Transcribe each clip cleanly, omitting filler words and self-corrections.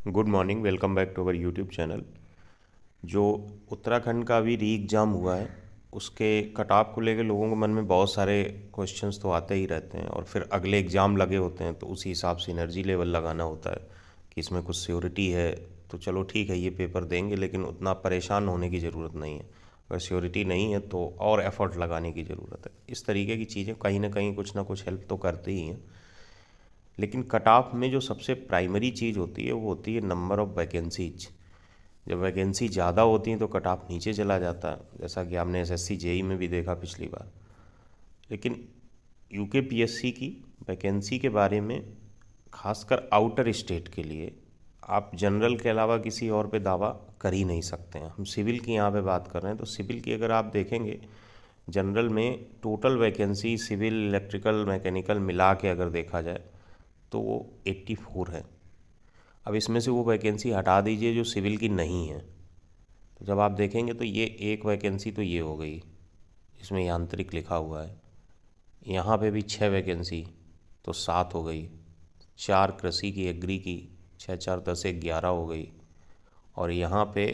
Good morning, welcome back to our YouTube channel. जो उत्तराखंड का अभी री एग्ज़ाम हुआ है उसके कट ऑफ को लेकर लोगों के मन में बहुत सारे क्वेश्चंस तो आते ही रहते हैं और फिर अगले एग्ज़ाम लगे होते हैं तो उसी हिसाब से एनर्जी लेवल लगाना होता है कि इसमें कुछ श्योरिटी है तो चलो ठीक है ये पेपर देंगे, लेकिन उतना परेशान होने की ज़रूरत नहीं है। अगर श्योरिटी नहीं है तो और एफर्ट लगाने की ज़रूरत है। इस तरीके की चीज़ें कहीं ना कहीं कुछ ना कुछ हेल्प तो करती ही हैं। लेकिन कट ऑफ में जो सबसे प्राइमरी चीज़ होती है वो होती है नंबर ऑफ़ वैकेंसीज। जब वैकेंसी ज़्यादा होती हैं तो कट ऑफ नीचे चला जाता है, जैसा कि आपने एसएससी जेई में भी देखा पिछली बार। लेकिन यूके पीएससी की वैकेंसी के बारे में, खासकर आउटर स्टेट के लिए, आप जनरल के अलावा किसी और पे दावा कर ही नहीं सकते हैं। हम सिविल की यहाँ पे बात कर रहे हैं तो सिविल की अगर आप देखेंगे, जनरल में total vacancy civil electrical mechanical मिला के अगर देखा जाए तो वो 84 है। अब इसमें से वो वैकेंसी हटा दीजिए जो सिविल की नहीं है, तो जब आप देखेंगे तो ये एक वैकेंसी तो ये हो गई, इसमें यांत्रिक लिखा हुआ है। यहाँ पे भी 6 वैकेंसी तो 7 हो गई। 4 कृषि की, एग्री की, 6 4 10 11 हो गई। और यहाँ पे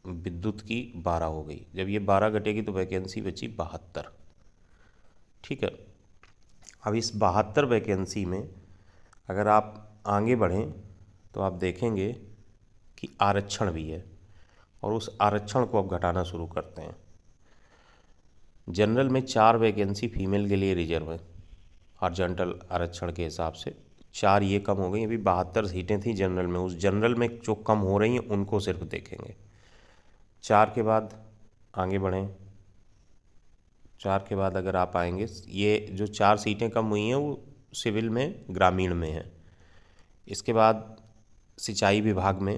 विद्युत की 12 हो गई। जब ये 12 घटेगी तो वैकेंसी बची 72। ठीक है। अब इस 72 वैकेंसी में अगर आप आगे बढ़ें तो आप देखेंगे कि आरक्षण भी है और उस आरक्षण को अब घटाना शुरू करते हैं। जनरल में 4 वैकेंसी फीमेल के लिए रिजर्व है हॉरिजॉन्टल आरक्षण के हिसाब से। 4 ये कम हो गई। अभी 72 सीटें थी जनरल में, उस जनरल में जो कम हो रही हैं उनको सिर्फ देखेंगे। 4 के बाद आगे बढ़ें। 4 के बाद अगर आप आएंगे, ये जो 4 सीटें कम हुई हैं वो सिविल में ग्रामीण में है। इसके बाद सिंचाई विभाग में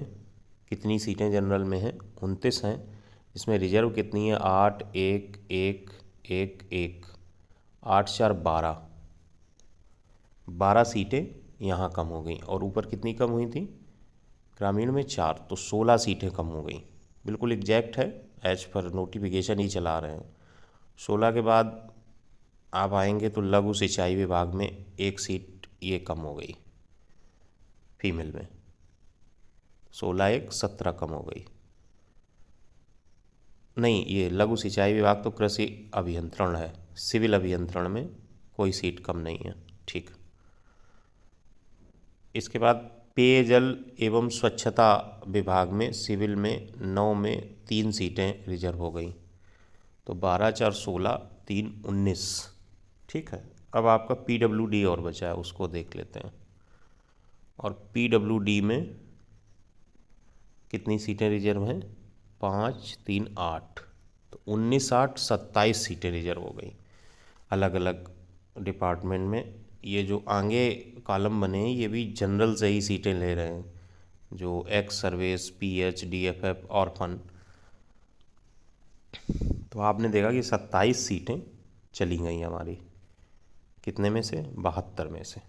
कितनी सीटें जनरल में हैं? 29 हैं। इसमें रिजर्व कितनी है? 8 1 1 1 1 8 4 12। 12 सीटें यहाँ कम हो गई। और ऊपर कितनी कम हुई थी? ग्रामीण में 4, तो 16 सीटें कम हो गई। बिल्कुल एग्जैक्ट है, एज पर नोटिफिकेशन ही चला रहे हैं। 16 के बाद आप आएंगे तो लघु सिंचाई विभाग में 1 सीट ये कम हो गई फीमेल में। 16 1 17 कम हो गई। नहीं, ये लघु सिंचाई विभाग तो कृषि अभियंत्रण है, सिविल अभियंत्रण में कोई सीट कम नहीं है। ठीक। इसके बाद पेयजल एवं स्वच्छता विभाग में सिविल में 9 में 3 सीटें रिजर्व हो गई, तो 12 4 16 3 19। ठीक है। अब आपका पीडब्ल्यूडी और बचा है, उसको देख लेते हैं। और पीडब्ल्यूडी में कितनी सीटें रिजर्व हैं? 5 3 8, तो 19 8 27 सीटें रिजर्व हो गई अलग अलग डिपार्टमेंट में। ये जो आगे कॉलम बने हैं ये भी जनरल से ही सीटें ले रहे हैं, जो एक्स सर्विस, पीएच, डीएफएफ और फन। तो आपने देखा कि 27 सीटें चली गई हमारी, कितने में से? 72 में से।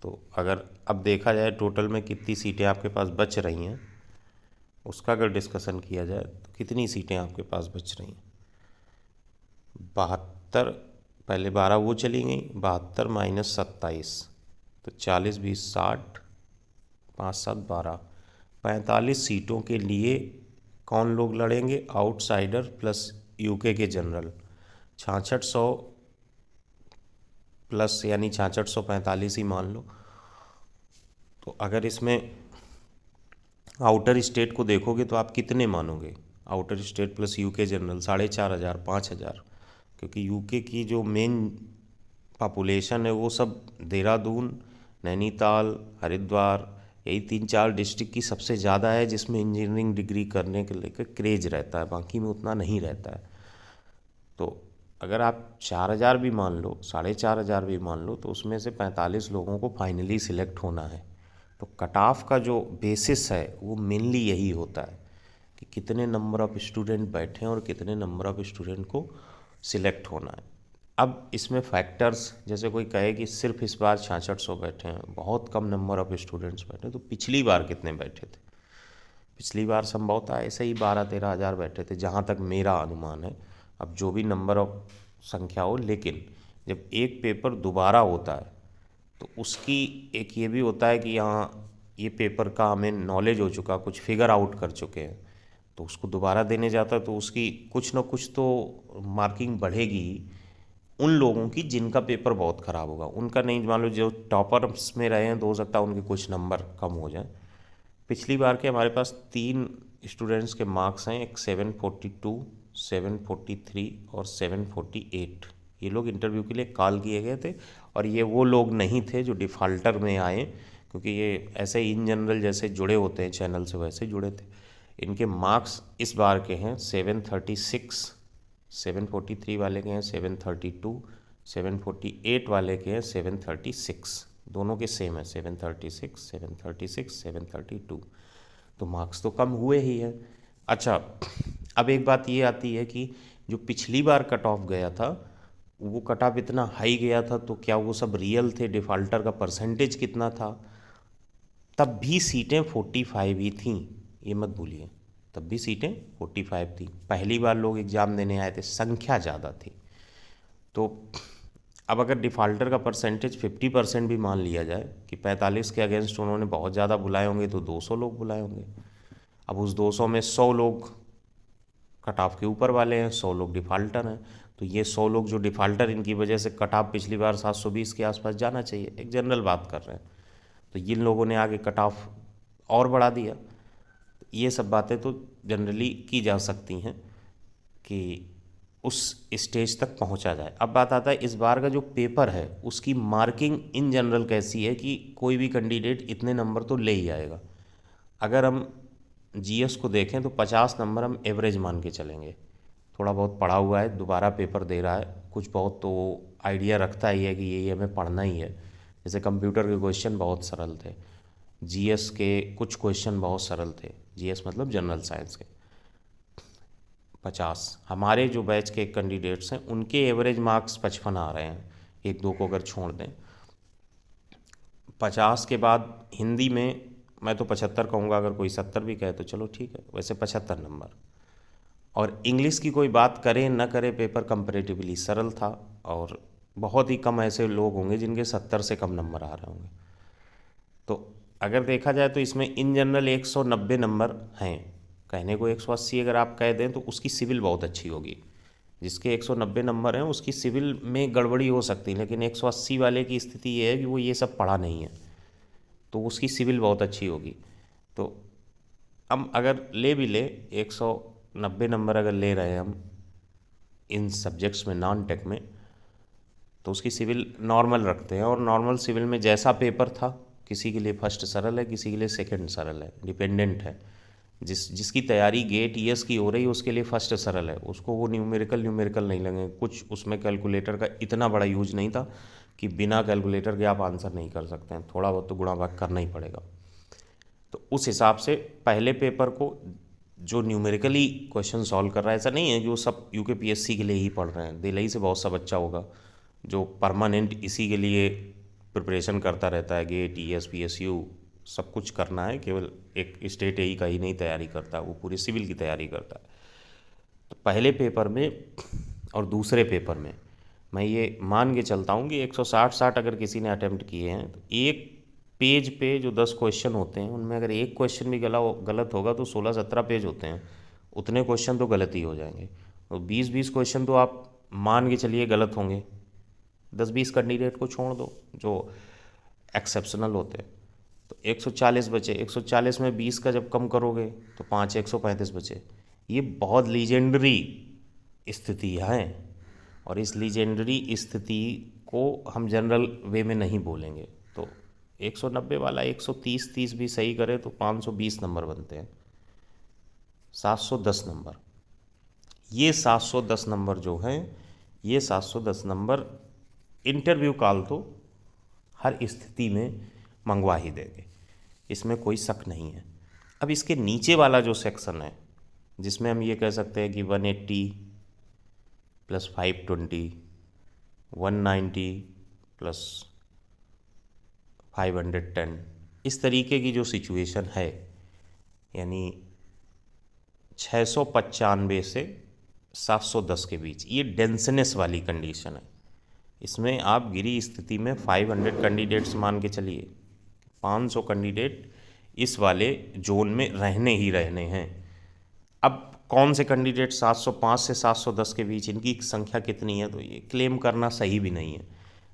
तो अगर अब देखा जाए टोटल में कितनी सीटें आपके पास बच रही हैं, उसका अगर डिस्कशन किया जाए तो कितनी सीटें आपके पास बच रही हैं? 72, पहले 12 वो चली गई, 72 माइनस 27, तो 40 20 60, 5 7 12, 45 सीटों के लिए कौन लोग लड़ेंगे? आउटसाइडर प्लस यूके के जनरल। 6600 प्लस, यानी 6645 ही मान लो। तो अगर इसमें आउटर स्टेट को देखोगे तो आप कितने मानोगे? Outer state plus UK general 4500 5000, क्योंकि यूके की जो मेन पॉपुलेशन है वो सब देहरादून, नैनीताल, हरिद्वार, यही 3 4 डिस्ट्रिक्ट की सबसे ज़्यादा है जिसमें इंजीनियरिंग डिग्री करने के लेकर क्रेज रहता है, बाकी में उतना नहीं रहता है। तो अगर आप 4000 भी मान लो, 4500 भी मान लो, तो उसमें से 45 लोगों को फाइनली सिलेक्ट होना है। तो कट ऑफ का जो बेसिस है वो मेनली यही होता है कि कितने नंबर ऑफ़ स्टूडेंट बैठे हैं और कितने नंबर ऑफ़ स्टूडेंट को सिलेक्ट होना है। अब इसमें फैक्टर्स, जैसे कोई कहे कि सिर्फ इस बार 6600 बैठे हैं, बहुत कम नंबर ऑफ़ स्टूडेंट्स बैठे हैं, तो पिछली बार कितने बैठे थे? पिछली बार संभवतः ऐसे ही 12-13 हज़ार बैठे थे, जहाँ तक मेरा अनुमान है। अब जो भी नंबर ऑफ संख्या हो, लेकिन जब एक पेपर दोबारा होता है तो उसकी एक ये भी होता है कि यहाँ ये पेपर का हमें नॉलेज हो चुका, कुछ फिगर आउट कर चुके हैं, तो उसको दोबारा देने जाता तो उसकी कुछ ना कुछ तो मार्किंग बढ़ेगी उन लोगों की जिनका पेपर बहुत ख़राब होगा। उनका नहीं, मान लो जो टॉपर्स में रहे हैं तो हो सकता है उनके कुछ नंबर कम हो जाएं। पिछली बार के हमारे पास 3 स्टूडेंट्स के मार्क्स हैं, एक 742, 743 और 748। ये लोग इंटरव्यू के लिए कॉल किए गए थे और ये वो लोग नहीं थे जो डिफ़ाल्टर में आए, क्योंकि ये ऐसे इन जनरल जैसे जुड़े होते हैं चैनल से वैसे जुड़े थे। इनके मार्क्स इस बार के हैं 736, 743 वाले के हैं 732, 748 वाले के हैं 736, दोनों के सेम है 736, 736, 732। तो मार्क्स तो कम हुए ही हैं। अच्छा, अब एक बात ये आती है कि जो पिछली बार कट ऑफ गया था वो कट ऑफ इतना हाई गया था, तो क्या वो सब रियल थे? डिफ़ाल्टर का परसेंटेज कितना था? तब भी सीटें 45 ही थीं, ये मत भूलिए, तब भी सीटें 45 थी। पहली बार लोग एग्ज़ाम देने आए थे, संख्या ज़्यादा थी। तो अब अगर डिफ़ाल्टर का परसेंटेज 50% भी मान लिया जाए कि 45 के अगेंस्ट उन्होंने बहुत ज़्यादा बुलाए होंगे, तो 200 लोग बुलाए होंगे। अब उस 200 में 100 लोग कट ऑफ के ऊपर वाले हैं, 100 लोग डिफ़ाल्टर हैं। तो ये 100 लोग जो डिफ़ाल्टर, इनकी वजह से कट ऑफ पिछली बार 720 के आसपास जाना चाहिए, एक जनरल बात कर रहे हैं। तो इन लोगों ने आगे कट ऑफ और बढ़ा दिया। ये सब बातें तो जनरली की जा सकती हैं कि उस स्टेज तक पहुंचा जाए। अब बात आता है इस बार का जो पेपर है उसकी मार्किंग इन जनरल कैसी है कि कोई भी कैंडिडेट इतने नंबर तो ले ही आएगा। अगर हम जीएस को देखें तो 50 नंबर हम एवरेज मान के चलेंगे। थोड़ा बहुत पढ़ा हुआ है, दोबारा पेपर दे रहा है, कुछ बहुत तो आइडिया रखता ही है कि ये हमें पढ़ना ही है। जैसे कंप्यूटर के क्वेश्चन बहुत सरल थे, जीएस के कुछ क्वेश्चन बहुत सरल थे, जीएस मतलब जनरल साइंस के। 50 हमारे जो बैच के कैंडिडेट्स हैं उनके एवरेज मार्क्स 55 आ रहे हैं, एक दो को अगर छोड़ दें। 50 के बाद हिंदी में मैं तो 75 कहूँगा, अगर कोई 70 भी कहे तो चलो ठीक है, वैसे 75 नंबर। और इंग्लिश की कोई बात करें न करें, पेपर कंपैरेटिवली सरल था और बहुत ही कम ऐसे लोग होंगे जिनके 70 से कम नंबर आ रहे होंगे। तो अगर देखा जाए तो इसमें इन जनरल 190 नंबर हैं, कहने को 180 अगर आप कह दें तो उसकी सिविल बहुत अच्छी होगी। जिसके 190 नंबर हैं उसकी सिविल में गड़बड़ी हो सकती है, लेकिन 180 वाले की स्थिति ये है कि वो ये सब पढ़ा नहीं है, तो उसकी सिविल बहुत अच्छी होगी। तो हम अगर ले भी ले 190 नंबर अगर ले रहे हैं हम इन सब्जेक्ट्स में, नॉन टेक में, तो उसकी सिविल नॉर्मल रखते हैं। और नॉर्मल सिविल में जैसा पेपर था, किसी के लिए फर्स्ट सरल है, किसी के लिए सेकंड सरल है, डिपेंडेंट है। जिसकी तैयारी गेट ईएस की हो रही है उसके लिए फर्स्ट सरल है, उसको वो न्यूमेरिकल नहीं लगे। कुछ उसमें कैलकुलेटर का इतना बड़ा यूज नहीं था कि बिना कैलकुलेटर के आप आंसर नहीं कर सकते हैं, थोड़ा बहुत तो गुणा भाग करना ही पड़ेगा। तो उस हिसाब से पहले पेपर को जो न्यूमेरिकली क्वेश्चन सॉल्व कर रहा है, ऐसा नहीं है कि वो सब यूकेपीएससी के लिए ही पढ़ रहे हैं। दिल्ली से बहुत सा बच्चा होगा जो परमानेंट इसी के लिए प्रिपरेशन करता रहता है, गेट ईएस पीएसयू सब कुछ करना है, केवल एक स्टेट एई का ही नहीं तैयारी करता, वो पूरी सिविल की तैयारी करता है। तो पहले पेपर में और दूसरे पेपर में मैं ये मान के चलता हूँ कि 160 अगर किसी ने अटैम्प्ट किए हैं तो एक पेज पे जो 10 क्वेश्चन होते हैं उनमें अगर एक क्वेश्चन भी गलत होगा तो 16-17 पेज होते हैं, उतने क्वेश्चन तो गलत ही हो जाएंगे। तो 20-20 क्वेश्चन तो आप मान के चलिए गलत होंगे, 10-20 कैंडिडेट को छोड़ दो जो एक्सेप्शनल होते हैं। तो 140 बचे, 140 में 20 का जब कम करोगे तो 5 135 बचे। ये बहुत लीजेंडरी स्थिति है और इस लीजेंडरी स्थिति को हम जनरल वे में नहीं बोलेंगे। तो 190 वाला 130 भी सही करे तो 520 नंबर बनते हैं, 710 नंबर। ये 710 नंबर जो हैं, ये 710 नंबर इंटरव्यू कॉल तो हर स्थिति में मंगवा ही देंगे, इसमें कोई शक नहीं है। अब इसके नीचे वाला जो सेक्शन है जिसमें हम ये कह सकते हैं कि 180 + 520, 190 + 510, इस तरीके की जो सिचुएशन है, यानी 695 से 710 के बीच, ये डेंसनेस वाली कंडीशन है। इसमें आप गिरी स्थिति में 500 कैंडिडेट्स मान के चलिए, 500 कैंडिडेट इस वाले जोन में रहने ही रहने हैं। अब कौन से कैंडिडेट 705 से 710 के बीच, इनकी संख्या कितनी है, तो ये क्लेम करना सही भी नहीं है।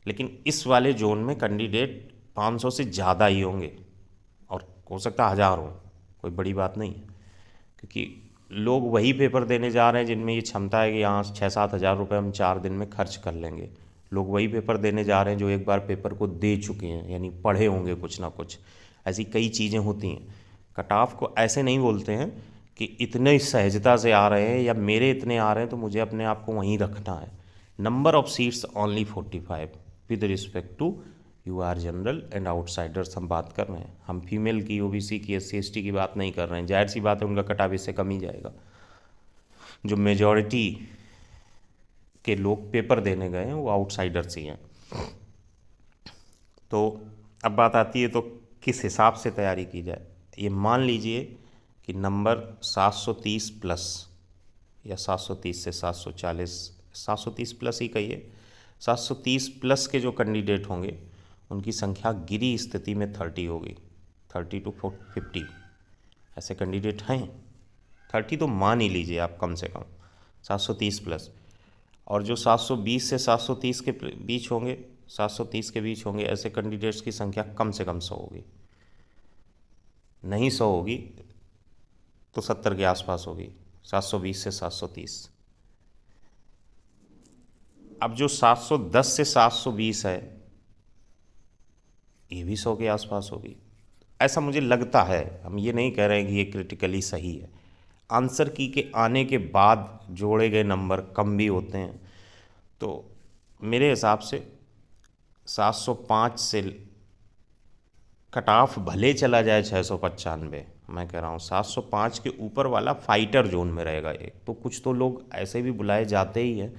लेकिन इस वाले जोन में कैंडिडेट 500 से ज़्यादा ही होंगे, और हो सकता है 1000 हो, कोई बड़ी बात नहीं है, क्योंकि लोग वही पेपर देने जा रहे हैं जिनमें ये क्षमता है कि यहाँ 6-7 हज़ार रुपये हम 4 दिन में खर्च कर लेंगे। लोग वही पेपर देने जा रहे हैं जो एक बार पेपर को दे चुके हैं, यानी पढ़े होंगे कुछ ना कुछ। ऐसी कई चीज़ें होती हैं। कट ऑफ को ऐसे नहीं बोलते हैं कि इतने सहजता से आ रहे हैं या मेरे इतने आ रहे हैं तो मुझे अपने आप को वहीं रखना है। Number of seats only 45 with respect to UR general and outsiders हम बात कर रहे हैं। हम फीमेल की, OBC की, SC/ST की बात नहीं कर रहे हैं। जाहिर सी बात है उनका कट ऑफ इससे कम ही जाएगा। जो मेजॉरिटी के लोग पेपर देने गए हैं वो आउटसाइडर्स ही हैं। तो अब बात आती है तो किस हिसाब से तैयारी की जाए। ये मान लीजिए कि नंबर 730 प्लस या 730 से 740, 730 प्लस ही कहिए, 730 प्लस के जो कैंडिडेट होंगे उनकी संख्या गिरी स्थिति में 30 होगी, 30 to 50 ऐसे कैंडिडेट हैं। 30 तो मान ही लीजिए आप कम से कम, 730 प्लस। और जो 720 से 730 के बीच होंगे, 730 के बीच होंगे, ऐसे कैंडिडेट्स की संख्या कम से कम 100 होगी। नहीं 100 होगी तो 70 के आसपास होगी, 720 से 730। अब जो 710 से 720 है ये भी 100 के आसपास होगी, ऐसा मुझे लगता है। हम ये नहीं कह रहे हैं कि ये क्रिटिकली सही है। आंसर की के आने के बाद जोड़े गए नंबर कम भी होते हैं। तो मेरे हिसाब से 705 से कट ऑफ भले चला जाए 695, मैं कह रहा हूँ 705 के ऊपर वाला फाइटर जोन में रहेगा। एक तो कुछ तो लोग ऐसे भी बुलाए जाते ही हैं,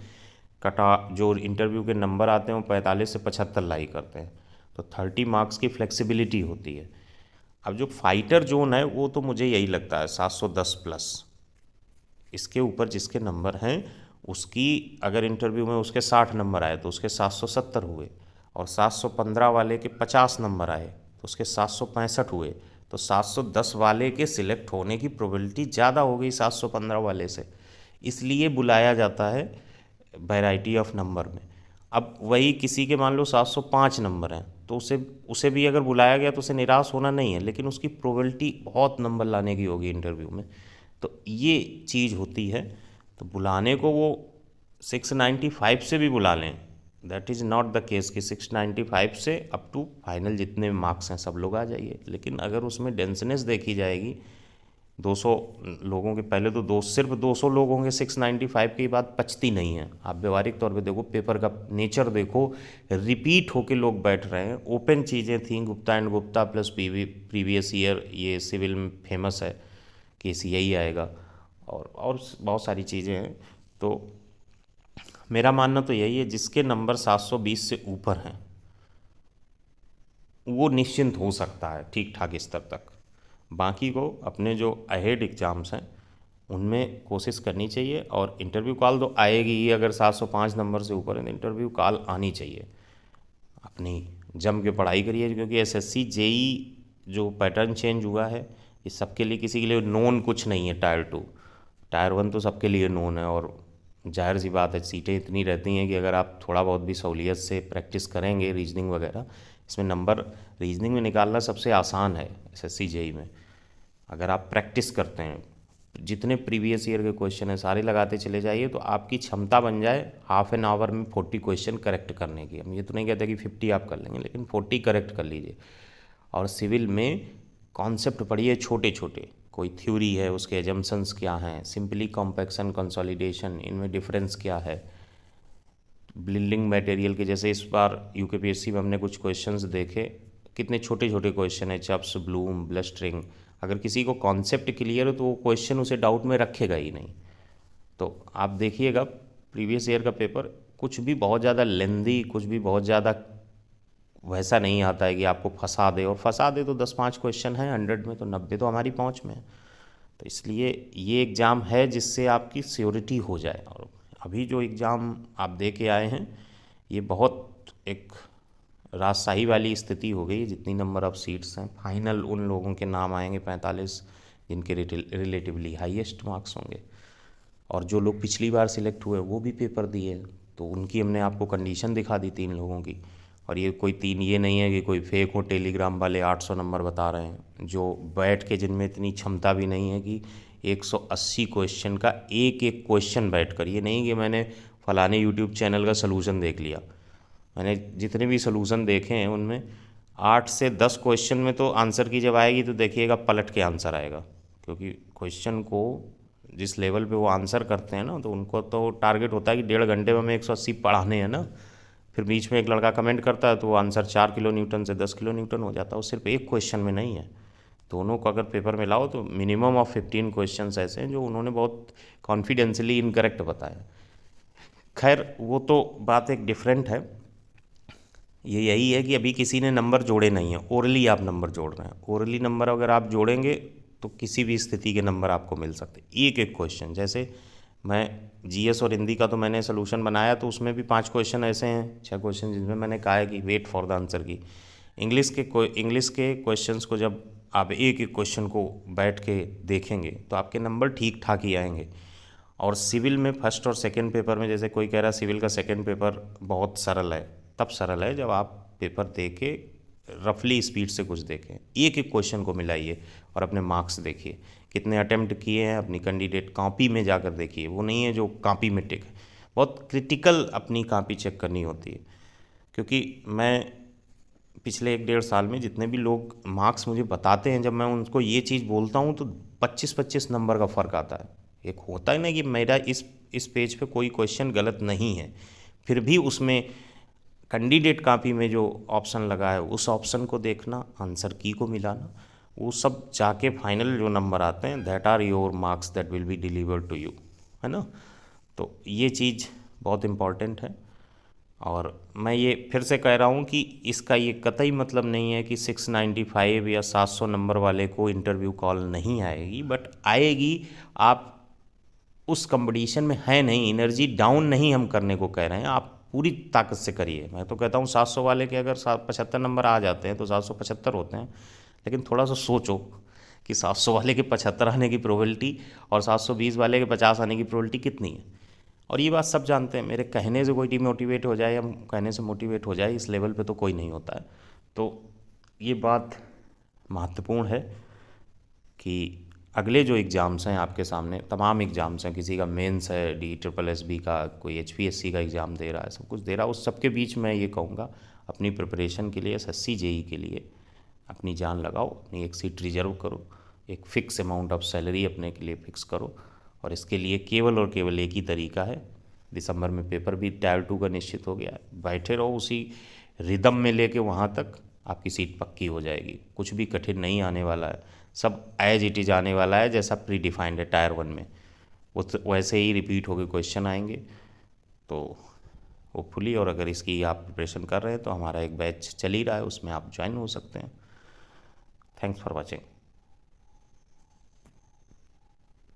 कट ऑफ जो इंटरव्यू के नंबर आते हैं वो 45 से 75 लाई करते हैं, तो 30 मार्क्स की फ्लेक्सिबिलिटी होती है। अब जो फाइटर जोन है वो तो मुझे यही लगता है 710 प्लस, इसके ऊपर जिसके नंबर हैं उसकी अगर इंटरव्यू में उसके 60 नंबर आए तो उसके 770 हुए, और 715 वाले के 50 नंबर आए तो उसके 765 हुए, तो 710 वाले के सिलेक्ट होने की प्रोबेबिलिटी ज़्यादा हो गई 715 वाले से, इसलिए बुलाया जाता है वैरायटी ऑफ नंबर में। अब वही किसी के मान लो 705 नंबर हैं तो उसे भी अगर बुलाया गया तो उसे निराश होना नहीं है, लेकिन उसकी प्रोबेबिलिटी बहुत नंबर लाने की होगी इंटरव्यू में, तो ये चीज़ होती है। तो बुलाने को वो 695 से भी बुला लें, that is not the case कि 695 से अप टू फाइनल जितने मार्क्स हैं सब लोग आ जाइए। लेकिन अगर उसमें डेंसनेस देखी जाएगी 200 लोगों के, पहले तो सिर्फ 200 लोग होंगे 695 की बात पचती नहीं है। आप व्यवहारिक तौर पे देखो, पेपर का नेचर देखो, रिपीट होके लोग बैठ रहे हैं, ओपन चीज़ें थी, Gupta and Gupta plus previous year, ये सिविल में फेमस है कि यही आएगा, और बहुत सारी चीज़ें हैं। तो मेरा मानना तो यही है जिसके नंबर 720 से ऊपर हैं वो निश्चिंत हो सकता है ठीक ठाक स्तर तक। बाकी को अपने जो अहेड एग्ज़ाम्स हैं उनमें कोशिश करनी चाहिए, और इंटरव्यू कॉल तो आएगी ही। अगर 705 नंबर से ऊपर है तो इंटरव्यू कॉल आनी चाहिए। अपनी जम के पढ़ाई करिए, क्योंकि SSC JEE जो पैटर्न चेंज हुआ है ये सबके लिए, किसी के लिए नोन कुछ नहीं है। टायर 2 टायर 1 तो सबके लिए नोन है, और जाहिर सी बात है सीटें इतनी रहती हैं कि अगर आप थोड़ा बहुत भी सहूलियत से प्रैक्टिस करेंगे रीजनिंग वगैरह, इसमें नंबर रीजनिंग में निकालना सबसे आसान है SSC JEE में। अगर आप प्रैक्टिस करते हैं, जितने प्रीवियस ईयर के क्वेश्चन हैं सारे लगाते चले जाइए, तो आपकी क्षमता बन जाए हाफ एन आवर में 40 क्वेश्चन करेक्ट करने की। हम ये तो नहीं कहते कि 50 आप कर लेंगे, लेकिन 40 करेक्ट कर लीजिए। और सिविल में कॉन्सेप्ट पढ़िए छोटे छोटे, कोई थ्योरी है, उसके एजम्पशंस क्या हैं, सिंपली कॉम्पैक्शन, कंसोलिडेशन, इनमें डिफरेंस क्या है, बिल्डिंग मटेरियल के जैसे इस बार UKPSC में हमने कुछ क्वेश्चंस देखे, कितने छोटे छोटे क्वेश्चन है, चप्स, ब्लूम, ब्लस्टरिंग। अगर किसी को कॉन्सेप्ट क्लियर हो तो वो क्वेश्चन उसे डाउट में रखेगा ही नहीं। तो आप देखिएगा प्रीवियस ईयर का पेपर, कुछ भी बहुत ज़्यादा लेंदी, कुछ भी बहुत ज़्यादा वैसा नहीं आता है कि आपको फंसा दे, और फंसा दे तो 10-5 क्वेश्चन हैं 100 में, तो 90 तो हमारी पहुंच में है। तो इसलिए ये एग्ज़ाम है जिससे आपकी श्योरिटी हो जाए। और अभी जो एग्ज़ाम आप दे के आए हैं ये बहुत एक राजशाही वाली स्थिति हो गई। जितनी नंबर ऑफ सीट्स हैं, फाइनल उन लोगों के नाम आएंगे 45 जिनके रिलेटिवली हाईएस्ट मार्क्स होंगे। और जो लोग पिछली बार सिलेक्ट हुए वो भी पेपर दिए, तो उनकी हमने आपको कंडीशन दिखा दी 3 लोगों की। और ये कोई 3 ये नहीं है कि कोई फेक हो, टेलीग्राम वाले 800 नंबर बता रहे हैं, जो बैठ के जिनमें इतनी क्षमता भी नहीं है कि 180 क्वेश्चन का एक एक क्वेश्चन बैठ कर, ये नहीं कि मैंने फलाने यूट्यूब चैनल का सलूशन देख लिया। मैंने जितने भी सलूशन देखे हैं उनमें 8 से 10 क्वेश्चन में तो आंसर की जब आएगी तो देखिएगा पलट के आंसर आएगा, क्योंकि क्वेश्चन को जिस लेवल पे वो आंसर करते हैं ना, तो उनको तो टारगेट होता है कि 1.5 घंटे में हमें 180 पढ़ाने हैं ना। फिर बीच में एक लड़का कमेंट करता है तो वो आंसर 4 किलो न्यूटन से 10 किलो न्यूटन हो जाता है। वो सिर्फ एक क्वेश्चन में नहीं है, दोनों को अगर पेपर में लाओ तो मिनिमम ऑफ 15 क्वेश्चन ऐसे हैं जो उन्होंने बहुत कॉन्फिडेंशली इनकरेक्ट बताया। खैर वो तो बात एक डिफरेंट है। ये यही है कि अभी किसी ने नंबर जोड़े नहीं हैं, ओरली आप नंबर जोड़ रहे हैं। ओरली नंबर अगर आप जोड़ेंगे तो किसी भी स्थिति के नंबर आपको मिल सकते हैं, एक एक क्वेश्चन। जैसे मैं जीएस और हिंदी का तो मैंने सोल्यूशन बनाया, तो उसमें भी 5 क्वेश्चन ऐसे हैं, 6 क्वेश्चन जिनमें मैंने कहा है कि वेट फॉर द आंसर की। इंग्लिश के क्वेश्चंस को जब आप एक एक क्वेश्चन को बैठ के देखेंगे तो आपके नंबर ठीक ठाक ही आएंगे। और सिविल में फर्स्ट और सेकंड पेपर में, जैसे कोई कह रहा है सिविल का सेकंड पेपर बहुत सरल है, तब सरल है जब आप पेपर दे के रफली स्पीड से कुछ देखें, एक एक क्वेश्चन को मिलाइए और अपने मार्क्स देखिए कितने अटेम्प्ट किए हैं, अपनी कैंडिडेट कॉपी में जाकर देखिए। वो नहीं है जो कॉपी में टिक, बहुत क्रिटिकल अपनी कॉपी चेक करनी होती है। क्योंकि मैं पिछले 1-1.5 साल में जितने भी लोग मार्क्स मुझे बताते हैं, जब मैं उनको ये चीज़ बोलता हूँ तो 25-25 नंबर का फ़र्क आता है। एक होता है ना कि मेरा इस पेज पे कोई क्वेश्चन गलत नहीं है, फिर भी उसमें कैंडिडेट कॉपी में जो ऑप्शन लगा है उस ऑप्शन को देखना, आंसर की को मिलाना, वो सब जाके फाइनल जो नंबर आते हैं, that are your marks that will be delivered to you, है ना। तो ये चीज़ बहुत इम्पॉर्टेंट है। और मैं ये फिर से कह रहा हूँ कि इसका ये कतई मतलब नहीं है कि 695 या 700 नंबर वाले को इंटरव्यू कॉल नहीं आएगी, बट आएगी। आप उस कंपटीशन में है नहीं, एनर्जी डाउन नहीं हम करने को कह रहे हैं, आप पूरी ताकत से करिए। मैं तो कहता हूँ 700 वाले के अगर 75 नंबर आ जाते हैं तो 775 होते हैं, लेकिन थोड़ा सा सोचो कि 700 वाले के 75 आने की प्रोबेबिलिटी और 720 वाले के 50 आने की प्रोबेबिलिटी कितनी है। और ये बात सब जानते हैं, मेरे कहने से कोई डिमोटिवेट हो जाए या कहने से मोटिवेट हो जाए, इस लेवल पे तो कोई नहीं होता है। तो ये बात महत्वपूर्ण है कि अगले जो एग्ज़ाम्स हैं आपके सामने, तमाम एग्ज़ाम्स हैं, किसी का मेंस है, DSSB का, कोई HPSC का एग्ज़ाम दे रहा है, सब कुछ दे रहा है, उस सब के बीच मैं ये कहूँगा अपनी प्रिपरेशन के लिए, SSC JE के लिए अपनी जान लगाओ, अपनी एक सीट रिजर्व करो, एक फ़िक्स अमाउंट ऑफ सैलरी अपने के लिए फ़िक्स करो। और इसके लिए केवल और केवल एक ही तरीका है, दिसंबर में पेपर भी Tier 2 का निश्चित हो गया है, बैठे रहो उसी रिदम में लेके, वहाँ तक आपकी सीट पक्की हो जाएगी। कुछ भी कठिन नहीं आने वाला है, सब एज इट इज़ आने वाला है, जैसा प्री डिफाइंड है Tier 1 में, वो वैसे ही रिपीट होकर क्वेश्चन आएंगे। तो होपफुली, और अगर इसकी आप प्रिपरेशन कर रहे हैं तो हमारा एक बैच चल ही रहा है, उसमें आप ज्वाइन हो सकते हैं। Thanks for watching.